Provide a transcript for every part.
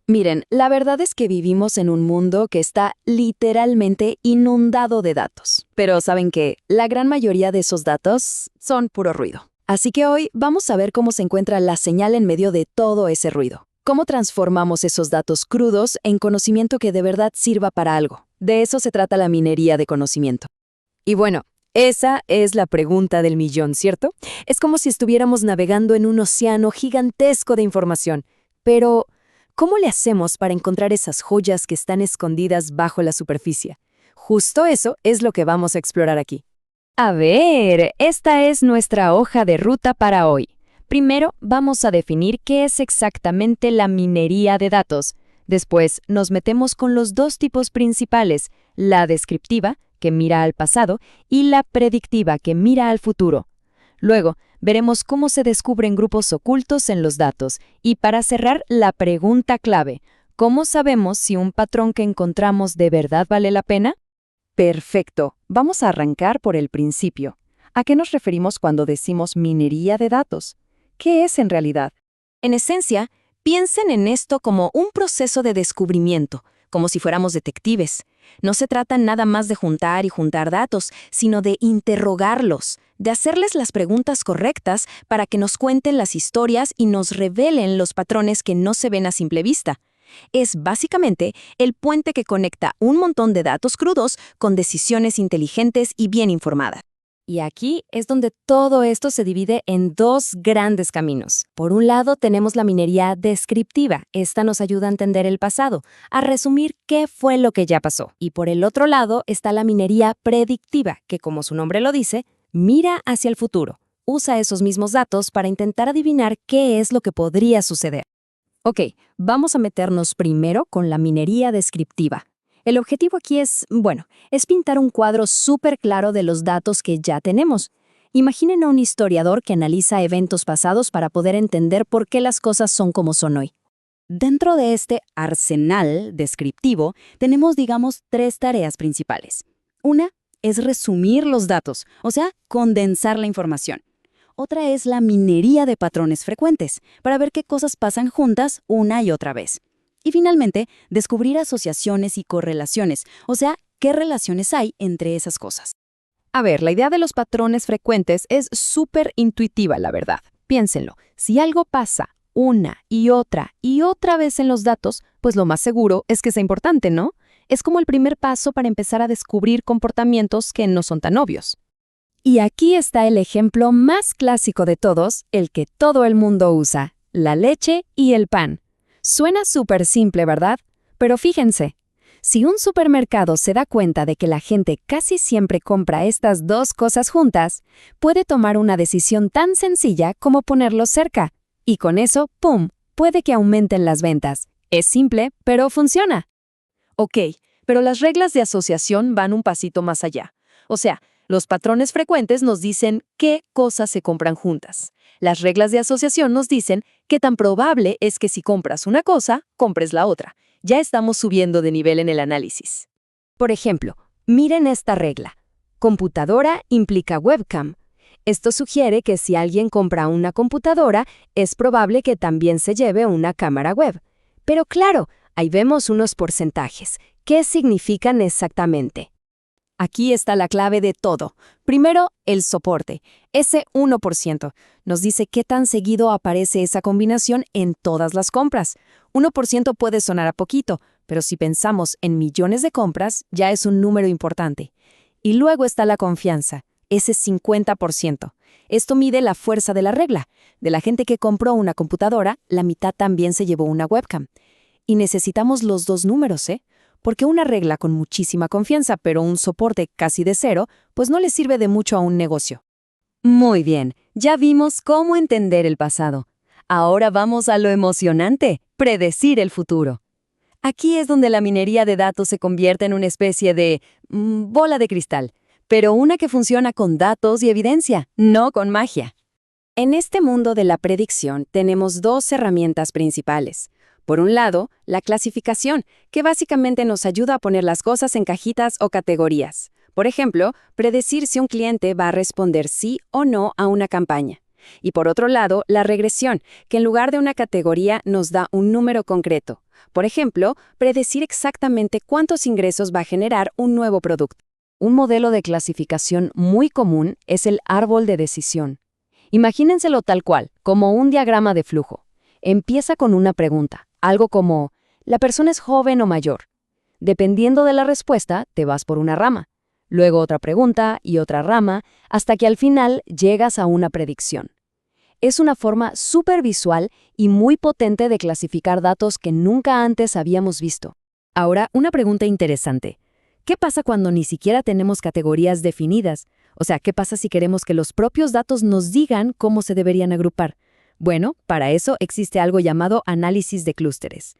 Miren, la verdad es que vivimos en un mundo que está literalmente inundado de datos. Pero ¿saben qué? La gran mayoría de esos datos son puro ruido. Así que hoy vamos a ver cómo se encuentra la señal en medio de todo ese ruido. Cómo transformamos esos datos crudos en conocimiento que de verdad sirva para algo. De eso se trata la minería de conocimiento. Y bueno, esa es la pregunta del millón, ¿cierto? Es como si estuviéramos navegando en un océano gigantesco de información. Pero ¿cómo le hacemos para encontrar esas joyas que están escondidas bajo la superficie? Justo eso es lo que vamos a explorar aquí. A ver, esta es nuestra hoja de ruta para hoy. Primero, vamos a definir qué es exactamente la minería de datos. Después, nos metemos con los dos tipos principales, la descriptiva, que mira al pasado, y la predictiva, que mira al futuro. Luego, veremos cómo se descubren grupos ocultos en los datos. Y para cerrar, la pregunta clave, ¿cómo sabemos si un patrón que encontramos de verdad vale la pena? Perfecto. Vamos a arrancar por el principio. ¿A qué nos referimos cuando decimos minería de datos? ¿Qué es en realidad? En esencia, piensen en esto como un proceso de descubrimiento, como si fuéramos detectives. No se trata nada más de juntar y juntar datos, sino de interrogarlos, de hacerles las preguntas correctas para que nos cuenten las historias y nos revelen los patrones que no se ven a simple vista. Es básicamente el puente que conecta un montón de datos crudos con decisiones inteligentes y bien informadas. Y aquí es donde todo esto se divide en dos grandes caminos. Por un lado tenemos la minería descriptiva. Esta nos ayuda a entender el pasado, a resumir qué fue lo que ya pasó. Y por el otro lado está la minería predictiva, que como su nombre lo dice, mira hacia el futuro. Usa esos mismos datos para intentar adivinar qué es lo que podría suceder. Ok, vamos a meternos primero con la minería descriptiva. El objetivo aquí es pintar un cuadro súper claro de los datos que ya tenemos. Imaginen a un historiador que analiza eventos pasados para poder entender por qué las cosas son como son hoy. Dentro de este arsenal descriptivo, tenemos, tres tareas principales. Una es resumir los datos, o sea, condensar la información. Otra es la minería de patrones frecuentes, para ver qué cosas pasan juntas una y otra vez. Y finalmente, descubrir asociaciones y correlaciones, o sea, qué relaciones hay entre esas cosas. A ver, la idea de los patrones frecuentes es súper intuitiva, la verdad. Piénsenlo, si algo pasa una y otra vez en los datos, pues lo más seguro es que sea importante, ¿no? Es como el primer paso para empezar a descubrir comportamientos que no son tan obvios. Y aquí está el ejemplo más clásico de todos, el que todo el mundo usa, la leche y el pan. Suena súper simple, ¿verdad? Pero fíjense, si un supermercado se da cuenta de que la gente casi siempre compra estas dos cosas juntas, puede tomar una decisión tan sencilla como ponerlos cerca. Y con eso, ¡pum!, puede que aumenten las ventas. Es simple, pero funciona. Ok, pero las reglas de asociación van un pasito más allá. O sea, los patrones frecuentes nos dicen qué cosas se compran juntas. Las reglas de asociación nos dicen qué tan probable es que si compras una cosa, compres la otra. Ya estamos subiendo de nivel en el análisis. Por ejemplo, miren esta regla. Computadora implica webcam. Esto sugiere que si alguien compra una computadora, es probable que también se lleve una cámara web. Pero claro, ahí vemos unos porcentajes. ¿Qué significan exactamente? Aquí está la clave de todo. Primero, el soporte. Ese 1% nos dice qué tan seguido aparece esa combinación en todas las compras. 1% puede sonar a poquito, pero si pensamos en millones de compras, ya es un número importante. Y luego está la confianza, ese 50%. Esto mide la fuerza de la regla. De la gente que compró una computadora, la mitad también se llevó una webcam. Y necesitamos los dos números, porque una regla con muchísima confianza, pero un soporte casi de cero, pues no le sirve de mucho a un negocio. Muy bien, ya vimos cómo entender el pasado. Ahora vamos a lo emocionante, predecir el futuro. Aquí es donde la minería de datos se convierte en una especie de bola de cristal, pero una que funciona con datos y evidencia, no con magia. En este mundo de la predicción tenemos dos herramientas principales. Por un lado, la clasificación, que básicamente nos ayuda a poner las cosas en cajitas o categorías. Por ejemplo, predecir si un cliente va a responder sí o no a una campaña. Y por otro lado, la regresión, que en lugar de una categoría nos da un número concreto. Por ejemplo, predecir exactamente cuántos ingresos va a generar un nuevo producto. Un modelo de clasificación muy común es el árbol de decisión. Imagínenselo tal cual, como un diagrama de flujo. Empieza con una pregunta, algo como, ¿la persona es joven o mayor? Dependiendo de la respuesta, te vas por una rama. Luego otra pregunta y otra rama, hasta que al final llegas a una predicción. Es una forma súper visual y muy potente de clasificar datos que nunca antes habíamos visto. Ahora, una pregunta interesante. ¿Qué pasa cuando ni siquiera tenemos categorías definidas? O sea, ¿qué pasa si queremos que los propios datos nos digan cómo se deberían agrupar? Bueno, para eso existe algo llamado análisis de clústeres.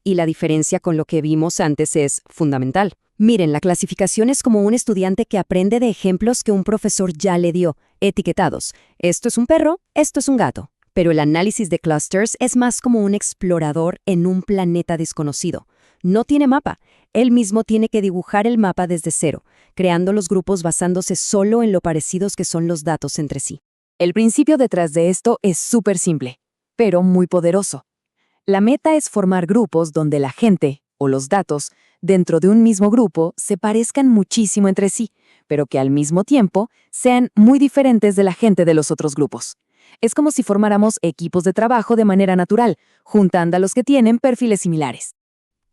Y la diferencia con lo que vimos antes es fundamental. Miren, la clasificación es como un estudiante que aprende de ejemplos que un profesor ya le dio, etiquetados. Esto es un perro, esto es un gato. Pero el análisis de clusters es más como un explorador en un planeta desconocido. No tiene mapa. Él mismo tiene que dibujar el mapa desde cero, creando los grupos basándose solo en lo parecidos que son los datos entre sí. El principio detrás de esto es súper simple, pero muy poderoso. La meta es formar grupos donde la gente, o los datos, dentro de un mismo grupo se parezcan muchísimo entre sí, pero que al mismo tiempo sean muy diferentes de la gente de los otros grupos. Es como si formáramos equipos de trabajo de manera natural, juntando a los que tienen perfiles similares.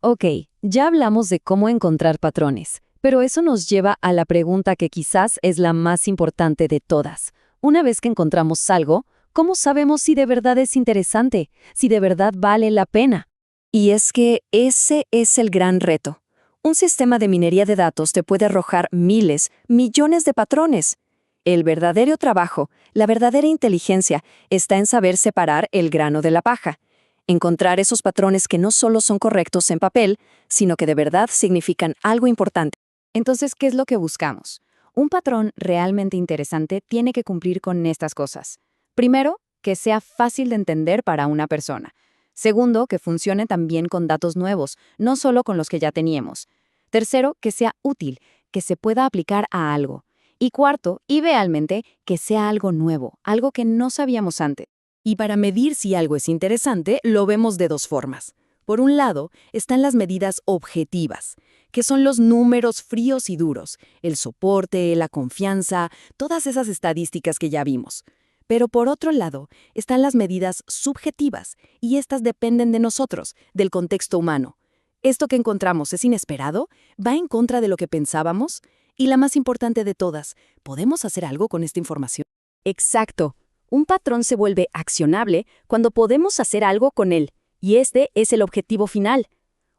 Ok, ya hablamos de cómo encontrar patrones, pero eso nos lleva a la pregunta que quizás es la más importante de todas. Una vez que encontramos algo, ¿cómo sabemos si de verdad es interesante, si de verdad vale la pena? Y es que ese es el gran reto. Un sistema de minería de datos te puede arrojar miles, millones de patrones. El verdadero trabajo, la verdadera inteligencia, está en saber separar el grano de la paja. Encontrar esos patrones que no solo son correctos en papel, sino que de verdad significan algo importante. Entonces, ¿qué es lo que buscamos? Un patrón realmente interesante tiene que cumplir con estas cosas. Primero, que sea fácil de entender para una persona. Segundo, que funcione también con datos nuevos, no solo con los que ya teníamos. Tercero, que sea útil, que se pueda aplicar a algo. Y cuarto, idealmente, que sea algo nuevo, algo que no sabíamos antes. Y para medir si algo es interesante, lo vemos de dos formas. Por un lado, están las medidas objetivas, que son los números fríos y duros, el soporte, la confianza, todas esas estadísticas que ya vimos. Pero por otro lado, están las medidas subjetivas, y estas dependen de nosotros, del contexto humano. ¿Esto que encontramos es inesperado? ¿Va en contra de lo que pensábamos? Y la más importante de todas, ¿podemos hacer algo con esta información? Exacto. Un patrón se vuelve accionable cuando podemos hacer algo con él, y este es el objetivo final.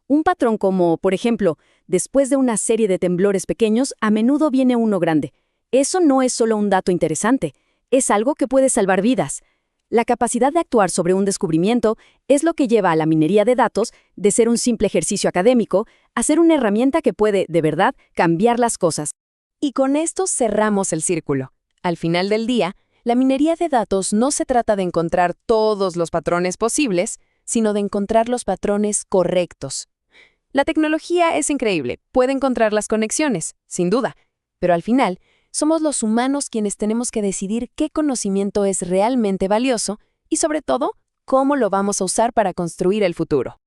Un patrón como, por ejemplo, después de una serie de temblores pequeños, a menudo viene uno grande. Eso no es solo un dato interesante, es algo que puede salvar vidas. La capacidad de actuar sobre un descubrimiento es lo que lleva a la minería de datos de ser un simple ejercicio académico a ser una herramienta que puede, de verdad, cambiar las cosas. Y con esto cerramos el círculo. Al final del día, la minería de datos no se trata de encontrar todos los patrones posibles, sino de encontrar los patrones correctos. La tecnología es increíble, puede encontrar las conexiones, sin duda, pero al final, somos los humanos quienes tenemos que decidir qué conocimiento es realmente valioso y, sobre todo, cómo lo vamos a usar para construir el futuro.